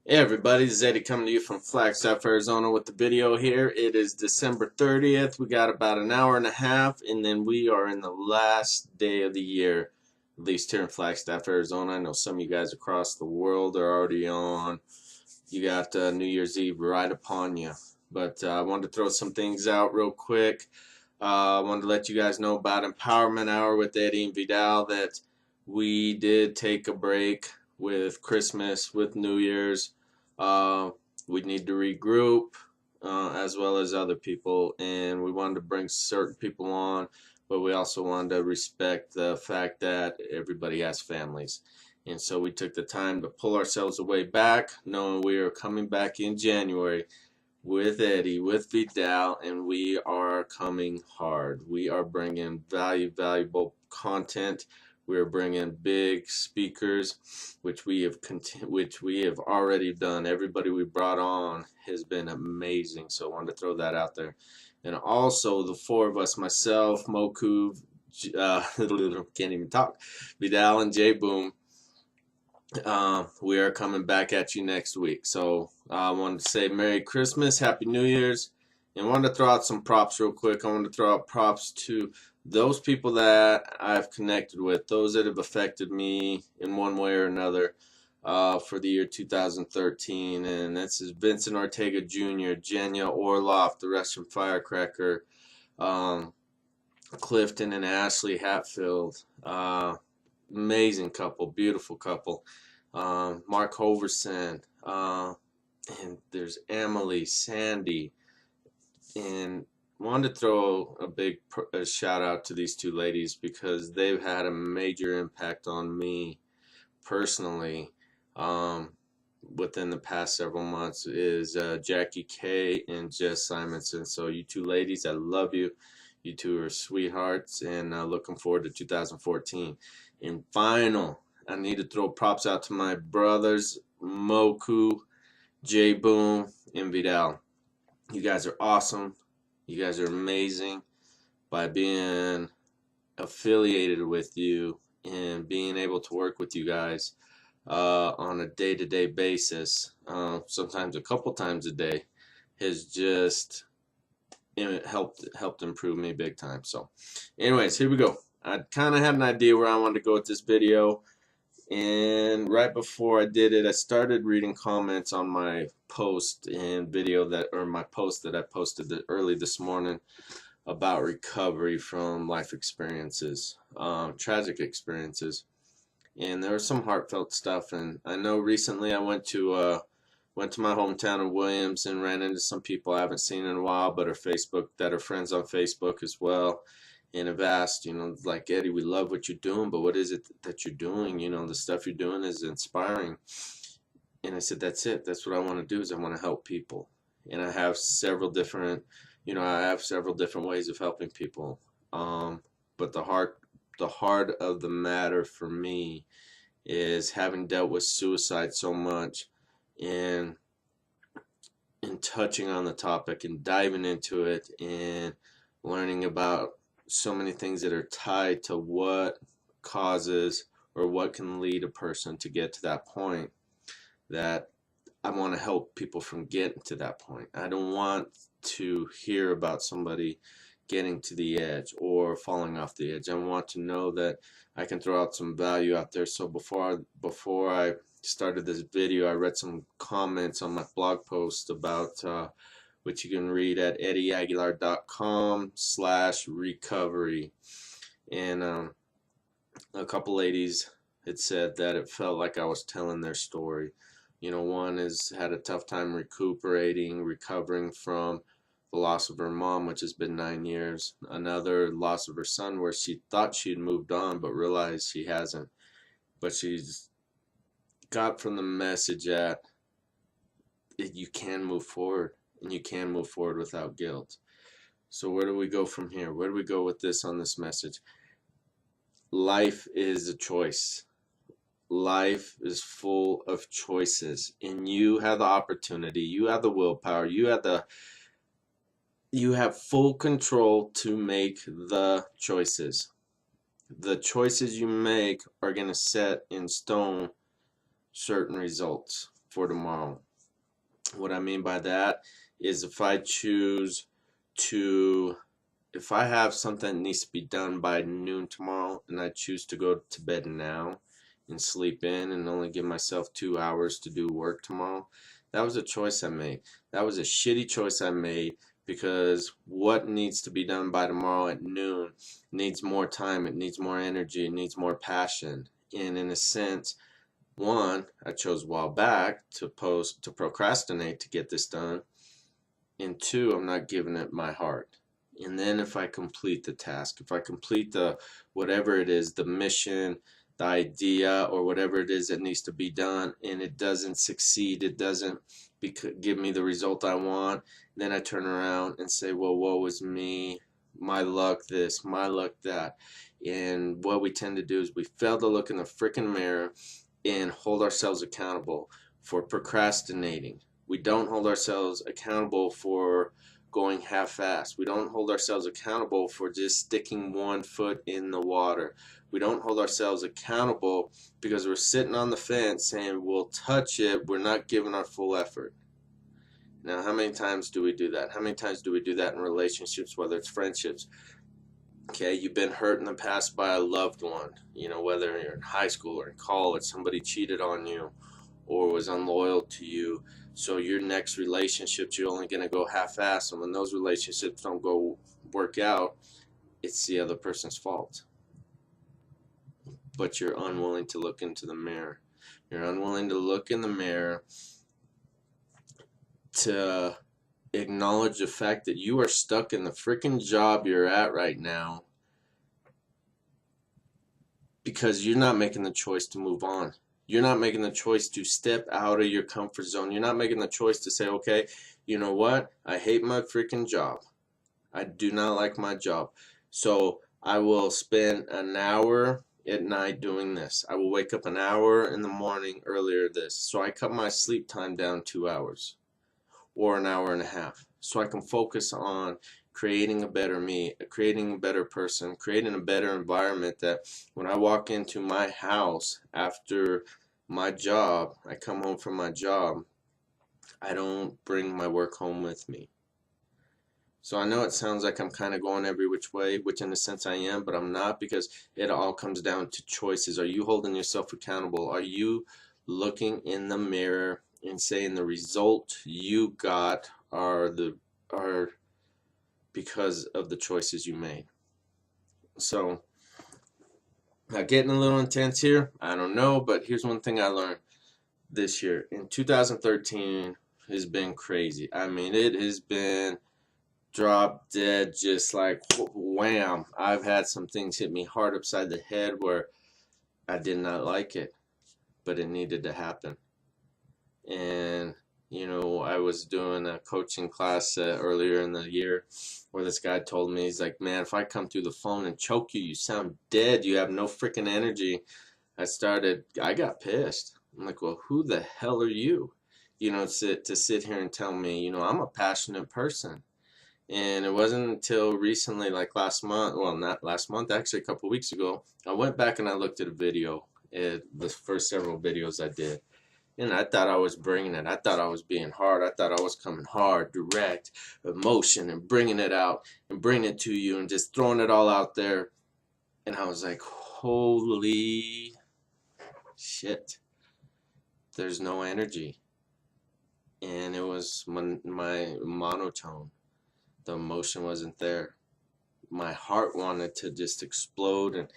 Hey everybody, this is Eddie coming to you from Flagstaff, Arizona with the video here. It is December 30th. We got about an hour and a half, and then we are in the last day of the year, at least here in Flagstaff, Arizona. I know some of you guys across the world are already on. You got New Year's Eve right upon you. But I wanted to throw some things out real quick. I wanted to let you guys know about Empowerment Hour with Eddie and Vidal, that we did take a break with Christmas, with New Year's. We need to regroup as well as other people, and we wanted to bring certain people on, but we also wanted to respect the fact that everybody has families. And so we took the time to pull ourselves away back, knowing we are coming back in January with Eddie, with Vidal, and we are coming hard. We are bringing valuable content. We're bringing big speakers, which we have already done. Everybody we brought on has been amazing, so I wanted to throw that out there. And also the four of us, myself, Moku, can't even talk, Vidal and J Boom, we are coming back at you next week. So I wanted to say Merry Christmas, Happy New Year's, and I wanted to throw out some props real quick. I wanted to throw out props to those people that I've connected with, those that have affected me in one way or another for the year 2013. And this is Vincent Ortega Jr., Jenya Orloff, the Russian Firecracker, Clifton and Ashley Hatfield. Amazing couple, beautiful couple. Mark Hoverson, and there's Emily, Sandy, and wanted to throw a big shout out to these two ladies because they've had a major impact on me personally within the past several months. Is Jackie K and Jess Simonson. So you two ladies, I love you. You two are sweethearts, and looking forward to 2014. And final, I need to throw props out to my brothers, Moku, J Boom, and Vidal. You guys are awesome. You guys are amazing. By being affiliated with you and being able to work with you guys on a day-to-day basis, sometimes a couple times a day, has just helped improve me big time. So anyways, here we go. I kind of had an idea where I wanted to go with this video, and right before I did it, I started reading comments on my post and video my post that I posted early this morning about recovery from life experiences, tragic experiences, and there was some heartfelt stuff. And I know recently I went to my hometown of Williams and ran into some people I haven't seen in a while, but that are friends on Facebook as well, and have asked, like, Eddie, we love what you're doing, but what is it that you're doing? The stuff you're doing is inspiring. And I said, that's it. That's what I want to do, is I want to help people. And I have several different, ways of helping people. But the heart of the matter for me is, having dealt with suicide so much, and touching on the topic and diving into it and learning about so many things that are tied to what causes or what can lead a person to get to that point, that I want to help people from getting to that point. I don't want to hear about somebody getting to the edge or falling off the edge. I want to know that I can throw out some value out there. So before I started this video, I read some comments on my blog post about which you can read at eddieaguilar.com/recovery. And a couple ladies had said that it felt like I was telling their story. One has had a tough time recovering from the loss of her mom, which has been 9 years. Another, loss of her son, where she thought she'd moved on but realized she hasn't. But she's got from the message that you can move forward, and you can move forward without guilt. So where do we go from here? Where do we go with this on this message? Life is a choice. Life is full of choices, and you have the opportunity, you have the willpower, you have full control to make the choices. The choices you make are going to set in stone certain results. for tomorrow. What I mean by that is if I choose to, if I have something that needs to be done by noon tomorrow and I choose to go to bed now and sleep in and only give myself 2 hours to do work tomorrow, that was a choice I made. That was a shitty choice I made, because what needs to be done by tomorrow at noon needs more time, it needs more energy, it needs more passion. And in a sense, one, I chose a while back to procrastinate to get this done, and two, I'm not giving it my heart. And then if I complete the task, if I complete the whatever it is, the mission, the idea, or whatever it is that needs to be done, and it doesn't succeed, it doesn't give me the result I want, then I turn around and say, well, woe is me, my luck this, my luck that. And what we tend to do is we fail to look in the freaking mirror and hold ourselves accountable for procrastinating. We don't hold ourselves accountable for going half-assed. We don't hold ourselves accountable for just sticking one foot in the water. We don't hold ourselves accountable because we're sitting on the fence saying we'll touch it, we're not giving our full effort. Now, how many times do we do that? How many times do we do that in relationships, whether it's friendships? Okay, you've been hurt in the past by a loved one, whether you're in high school or in college, somebody cheated on you or was unloyal to you. So your next relationships, you're only going to go half-assed, and when those relationships don't go work out, it's the other person's fault. But you're unwilling to look into the mirror. You're unwilling to look in the mirror to acknowledge the fact that you are stuck in the freaking job you're at right now because you're not making the choice to move on. You're not making the choice to step out of your comfort zone. You're not making the choice to say, okay, you know what? I hate my freaking job. I do not like my job. So I will spend an hour at night doing this. I will wake up an hour in the morning earlier this. So I cut my sleep time down 2 hours or an hour and a half. So I can focus on creating a better me, creating a better person, creating a better environment that when I walk into my house after my job, I come home from my job, I don't bring my work home with me. So I know it sounds like I'm kind of going every which way, which in a sense I am, but I'm not, because it all comes down to choices. Are you holding yourself accountable? Are you looking in the mirror and saying the result you got are because of the choices you made? So, now getting a little intense here, I don't know, but here's one thing I learned this year. In 2013 has been crazy. I mean, it has been drop dead, just like wham. I've had some things hit me hard upside the head where I did not like it, but it needed to happen. And I was doing a coaching class earlier in the year where this guy told me, he's like, man, if I come through the phone and choke you, you sound dead, you have no freaking energy. I got pissed. I'm like, well, who the hell are you? To sit here and tell me, I'm a passionate person. And it wasn't until recently, like last month, well, not last month, actually a couple of weeks ago, I went back and I looked at a video, the first several videos I did. And I thought I was bringing it. I thought I was being hard. I thought I was coming hard, direct, emotion, and bringing it out and bringing it to you and just throwing it all out there. And I was like, holy shit. There's no energy. And it was my monotone. The emotion wasn't there. My heart wanted to just explode and,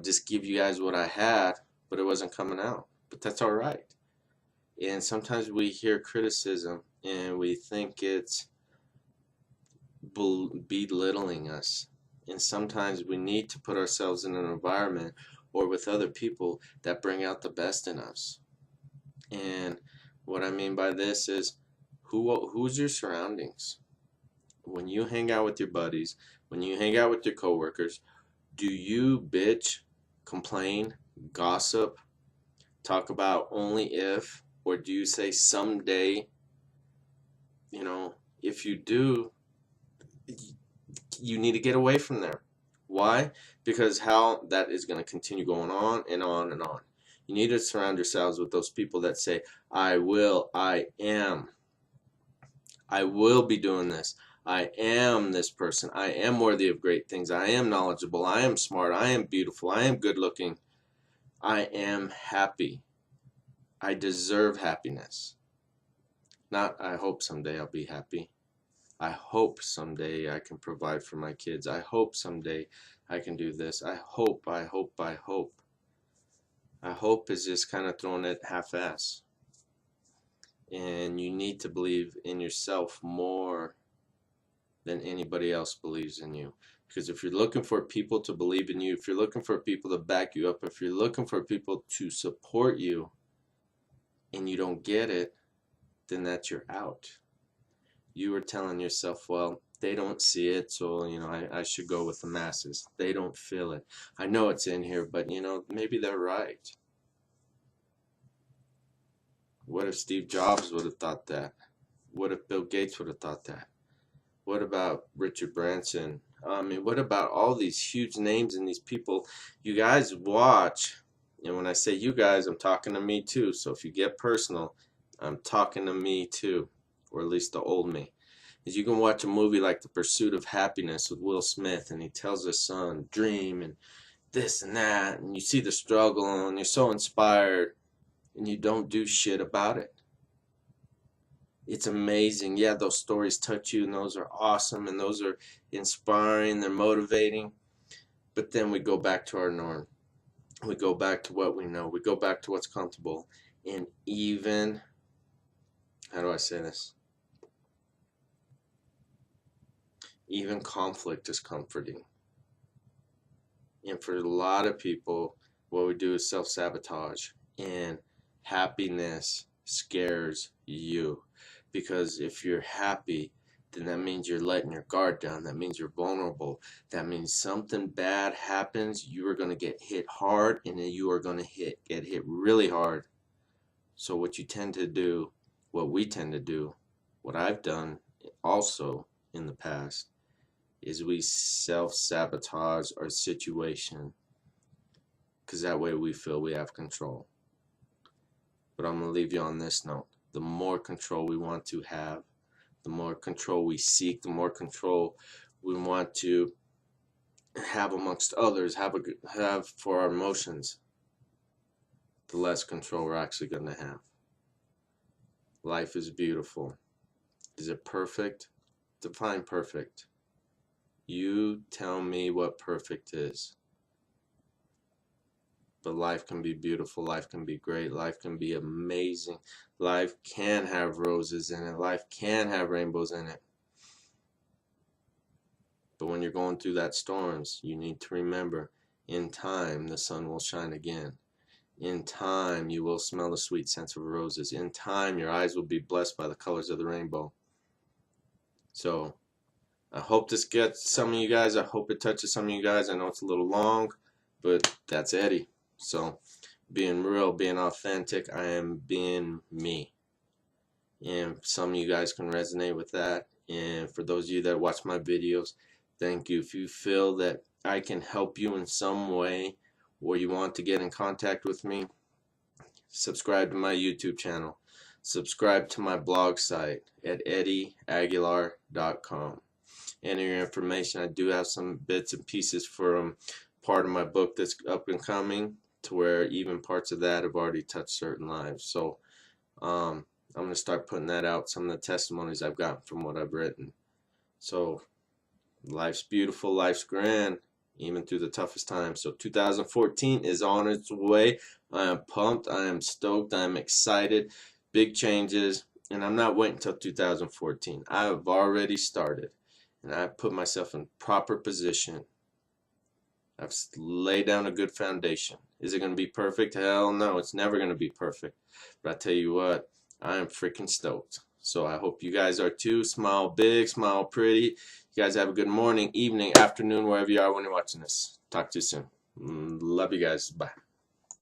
just give you guys what I had, but it wasn't coming out. But that's all right. And sometimes we hear criticism and we think it's belittling us. And sometimes we need to put ourselves in an environment or with other people that bring out the best in us. And what I mean by this is, who's your surroundings? When you hang out with your buddies, when you hang out with your coworkers, do you bitch, complain, gossip, talk about only if, or do you say someday? If you do, you need to get away from there. Why? Because how that is going to continue going on and on and on. You need to surround yourselves with those people that say, I will, I am. I will be doing this. I am this person. I am worthy of great things. I am knowledgeable. I am smart. I am beautiful. I am good looking. I am happy. I deserve happiness. Not, I hope someday I'll be happy. I hope someday I can provide for my kids. I hope someday I can do this. I hope, I hope, I hope. I hope is just kind of throwing it half-ass. And you need to believe in yourself more than anybody else believes in you. Because if you're looking for people to believe in you, if you're looking for people to back you up, if you're looking for people to support you and you don't get it, then that's your out. You are telling yourself, well, they don't see it, so I should go with the masses. They don't feel it. I know it's in here, but maybe they're right. What if Steve Jobs would have thought that? What if Bill Gates would have thought that? What about Richard Branson? I mean, what about all these huge names and these people you guys watch? And when I say you guys, I'm talking to me too. So if you get personal, I'm talking to me too, or at least the old me. Is you can watch a movie like The Pursuit of Happiness with Will Smith, and he tells his son, dream and this and that, and you see the struggle, and you're so inspired, and you don't do shit about it. It's amazing. Yeah, those stories touch you, and those are awesome, and those are inspiring, they're motivating. But then we go back to our norm. We go back to what we know. We go back to what's comfortable. And even, how do I say this? Even conflict is comforting. And for a lot of people, what we do is self-sabotage. And happiness scares you. Because if you're happy, then that means you're letting your guard down. That means you're vulnerable. That means something bad happens, you are going to get hit hard, and then you are going to get hit really hard. So what you tend to do, what we tend to do, what I've done also in the past, is we self-sabotage our situation. Because that way we feel we have control. But I'm going to leave you on this note. The more control we want to have, the more control we seek, the more control we want to have amongst others, have for our emotions, the less control we're actually going to have. Life is beautiful. Is it perfect? Define perfect. You tell me what perfect is. But life can be beautiful, life can be great, life can be amazing. Life can have roses in it, life can have rainbows in it. But when you're going through that storms, you need to remember, in time the sun will shine again. In time you will smell the sweet scents of roses. In time your eyes will be blessed by the colors of the rainbow. So I hope this gets some of you guys. I hope it touches some of you guys. I know it's a little long, but that's Eddie. So, being real, being authentic, I am being me. And some of you guys can resonate with that. And for those of you that watch my videos, thank you. If you feel that I can help you in some way, or you want to get in contact with me, subscribe to my YouTube channel. Subscribe to my blog site at eddieaguilar.com. Enter your information. I do have some bits and pieces from part of my book that's up and coming, to where even parts of that have already touched certain lives. So I'm going to start putting that out, some of the testimonies I've gotten from what I've written. So life's beautiful, life's grand, even through the toughest times. So 2014 is on its way. I am pumped, I am stoked, I am excited. Big changes, and I'm not waiting until 2014. I have already started, and I put myself in proper position. I've laid down a good foundation. Is it going to be perfect? Hell no, it's never going to be perfect. But I tell you what, I am freaking stoked. So I hope you guys are too. Smile big, smile pretty. You guys have a good morning, evening, afternoon, wherever you are when you're watching this. Talk to you soon. Love you guys. Bye.